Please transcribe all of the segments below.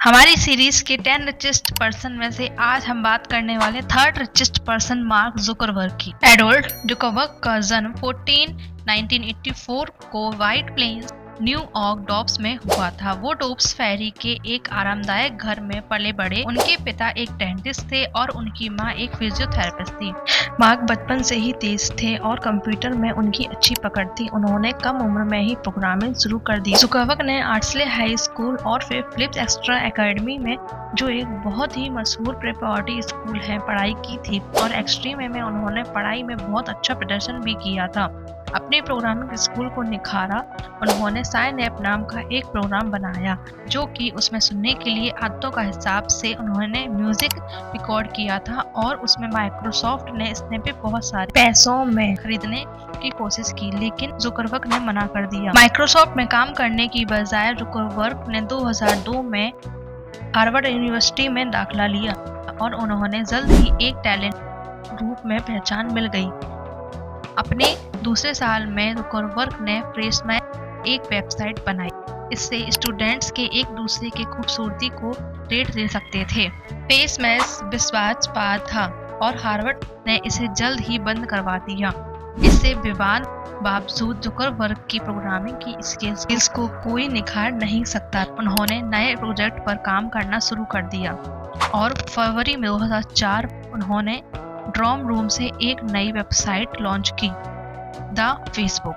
हमारी सीरीज के 10 richest person में से आज हम बात करने वाले third richest person mark Zuckerberg की। एडोल्ड जुकरबर्ग का जन्म 1984 को व्हाइट प्लेन्स न्यूयॉर्क डॉब्स में हुआ था। वो डॉब्स फेरी के एक आरामदायक घर में पले बड़े। उनके पिता एक डेंटिस्ट थे और उनकी माँ एक फिजियोथेरेपिस्ट थी। मार्क बचपन से ही तेज थे और कंप्यूटर में उनकी अच्छी पकड़ थी। उन्होंने कम उम्र में ही प्रोग्रामिंग शुरू कर दी। जुकरबर्ग ने आर्टस्ले हाई स्कूल और फिर फिलिप्स एक्स्ट्रा एकेडमी में, जो एक बहुत ही मशहूर प्रिपरेटरी स्कूल है, पढ़ाई की थी और एक्सट्रीम में उन्होंने पढ़ाई में बहुत अच्छा प्रदर्शन भी किया था। अपने प्रोग्रामिंग स्कूल को निखारा। उन्होंने साइन ऐप नाम का एक प्रोग्राम बनाया जो कि उसमें सुनने के लिए आदतों का हिसाब से उन्होंने म्यूजिक रिकॉर्ड किया था और उसमें माइक्रोसॉफ्ट ने इसने भी बहुत सारे पैसों में खरीदने की कोशिश की, लेकिन जुकरबर्ग ने मना कर दिया। माइक्रोसॉफ्ट में काम करने की बजाय जुकरबर्ग ने 2002 में हार्वर्ड यूनिवर्सिटी में दाखिला लिया और उन्होंने जल्द ही एक टैलेंट रूप में पहचान मिल गई। अपने दूसरे साल में जुकरबर्ग ने फ्रेश में एक वेबसाइट बनाई। इससे स्टूडेंट्स के एक दूसरे की खूबसूरती को रेट दे सकते थे। फेस मैच विश्वासपात था और हार्वर्ड ने इसे जल्द ही बंद करवा दिया। इससे विवाद बावजूद जुकरबर्ग की प्रोग्रामिंग की स्किल्स को कोई निखार नहीं सकता। उन्होंने नए प्रोजेक्ट पर काम करना शुरू कर दिया और फरवरी में 2004 उन्होंने ड्रॉम रूम से एक नई वेबसाइट लॉन्च की, द फेसबुक।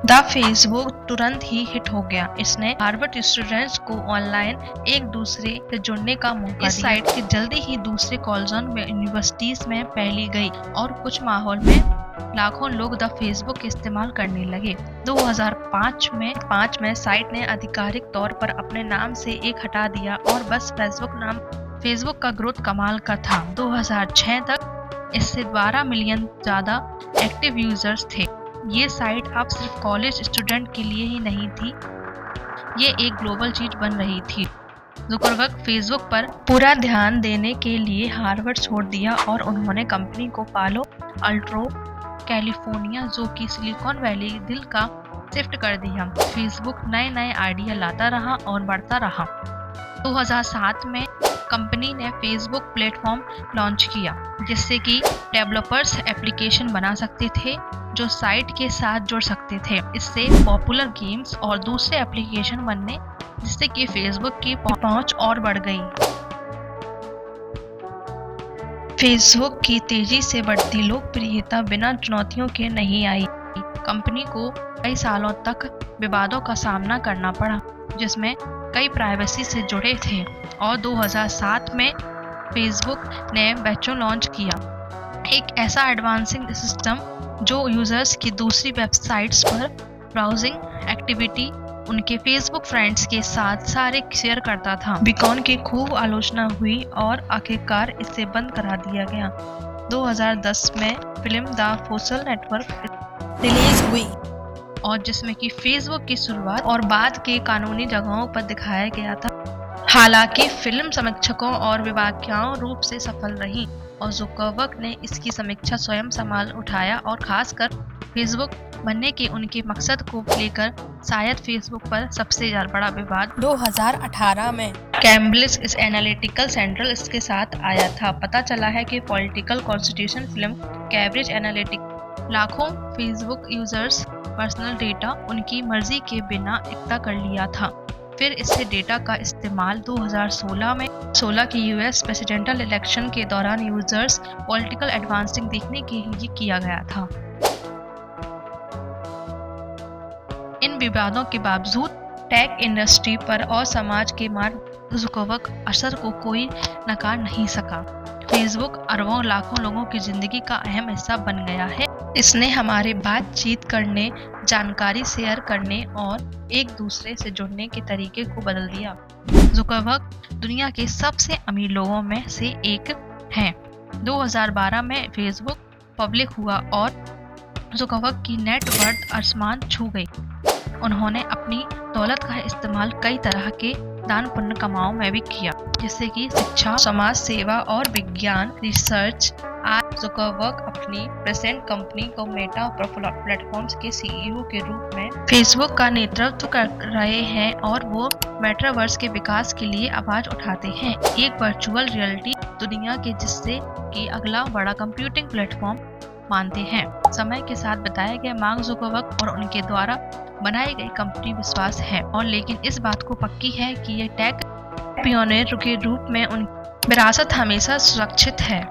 द फेसबुक तुरंत ही हिट हो गया। इसने हार्वर्ड स्टूडेंट्स को ऑनलाइन एक दूसरे से जुड़ने का मौका दिया। इस साइट की जल्दी ही दूसरे कॉलेजों में यूनिवर्सिटीज में फैली गई और कुछ माहौल में लाखों लोग द फेसबुक इस्तेमाल करने लगे। 2005 में साइट ने आधिकारिक तौर पर अपने नाम से एक हटा दिया और बस फेसबुक का ग्रोथ कमाल का था। 2006 तक इससे 12 मिलियन ज्यादा एक्टिव यूजर्स थे। ये साइट अब सिर्फ कॉलेज स्टूडेंट के लिए ही नहीं थी, ये एक ग्लोबल चीज बन रही थी। जुकरबर्ग फेसबुक पर पूरा ध्यान देने के लिए हार्वर्ड छोड़ दिया और उन्होंने कंपनी को पालो अल्टो कैलिफोर्निया, जो कि सिलिकॉन वैली दिल का, शिफ्ट कर दिया। फेसबुक नए आइडिया लाता रहा और बढ़ता रहा। 2007 में कंपनी ने फेसबुक प्लेटफॉर्म लॉन्च किया जिससे कि डेवलपर्स एप्लीकेशन बना सकते थे जो साइट के साथ जुड़ सकते थे। इससे पॉपुलर गेम्स और दूसरे एप्लीकेशन बनने जिससे कि फेसबुक की पहुंच और बढ़ गई। फेसबुक की तेजी से बढ़ती लोकप्रियता बिना चुनौतियों के नहीं आई। कंपनी को कई सालों तक विवादों का सामना करना पड़ा जिसमें कई प्राइवेसी से जुड़े थे और 2007 में फेसबुक ने बैचो लॉन्च किया, एक ऐसा एडवांसिंग सिस्टम जो यूजर्स की दूसरी वेबसाइट्स पर ब्राउजिंग एक्टिविटी उनके फेसबुक फ्रेंड्स के साथ सारे शेयर करता था। बीकॉन की खूब आलोचना हुई और आखिरकार इसे बंद करा दिया गया। 2010 में film the social network release हुई और जिसमें कि फेसबुक की शुरुआत और बाद के कानूनी जगहों पर दिखाया गया था। हालांकि फिल्म समीक्षकों और विवादास्पद रूप से सफल रही और जुकरबर्ग ने इसकी समीक्षा स्वयं संभाल उठाया और खासकर फेसबुक बनने के उनके मकसद को लेकर शायद फेसबुक पर सबसे ज्यादा बड़ा विवाद 2018 में कैम्ब्रिज एनालिटिकल सेंट्रल इसके साथ आया था। पता चला है कि political constitution film Cambridge analytic लाखों फेसबुक यूजर्स पर्सनल डेटा उनकी मर्जी के बिना इकट्ठा कर लिया था। फिर इससे डेटा का इस्तेमाल 2016 की यूएस प्रेसिडेंशियल इलेक्शन के दौरान यूजर्स पॉलिटिकल एडवांसिंग देखने के लिए किया गया था। इन विवादों के बावजूद टेक इंडस्ट्री पर और समाज के मार्क जुकरबर्ग असर को कोई नकार नहीं सका। फेसबुक अरबों लाखों लोगों की जिंदगी का अहम हिस्सा बन गया है। इसने हमारे बातचीत करने, जानकारी शेयर करने और एक दूसरे से जुड़ने के तरीके को बदल दिया। जुकरबर्ग दुनिया के सबसे अमीर लोगों में से एक हैं। 2012 में फेसबुक पब्लिक हुआ और जुकरबर्ग की नेटवर्थ आसमान छू गई। उन्होंने अपनी दौलत का इस्तेमाल कई तरह के दान पुण्य कमाओं में भी किया, जैसे कि शिक्षा, समाज सेवा और विज्ञान रिसर्च आज जुकरबर्ग अपनी प्रेजेंट कंपनी को मेटा प्लेटफॉर्म्स के सीईओ के रूप में फेसबुक का नेतृत्व कर रहे हैं और वो मेटावर्स के विकास के लिए आवाज उठाते हैं, एक वर्चुअल रियलिटी दुनिया के जिससे कि अगला बड़ा कंप्यूटिंग प्लेटफॉर्म मानते हैं। समय के साथ बताया गया मार्क जुकरबर्ग और उनके द्वारा बनाई गई कंपनी विश्वास है, और लेकिन इस बात को पक्की है कि ये टेक पियोनियर के रूप में उनकी विरासत हमेशा सुरक्षित है।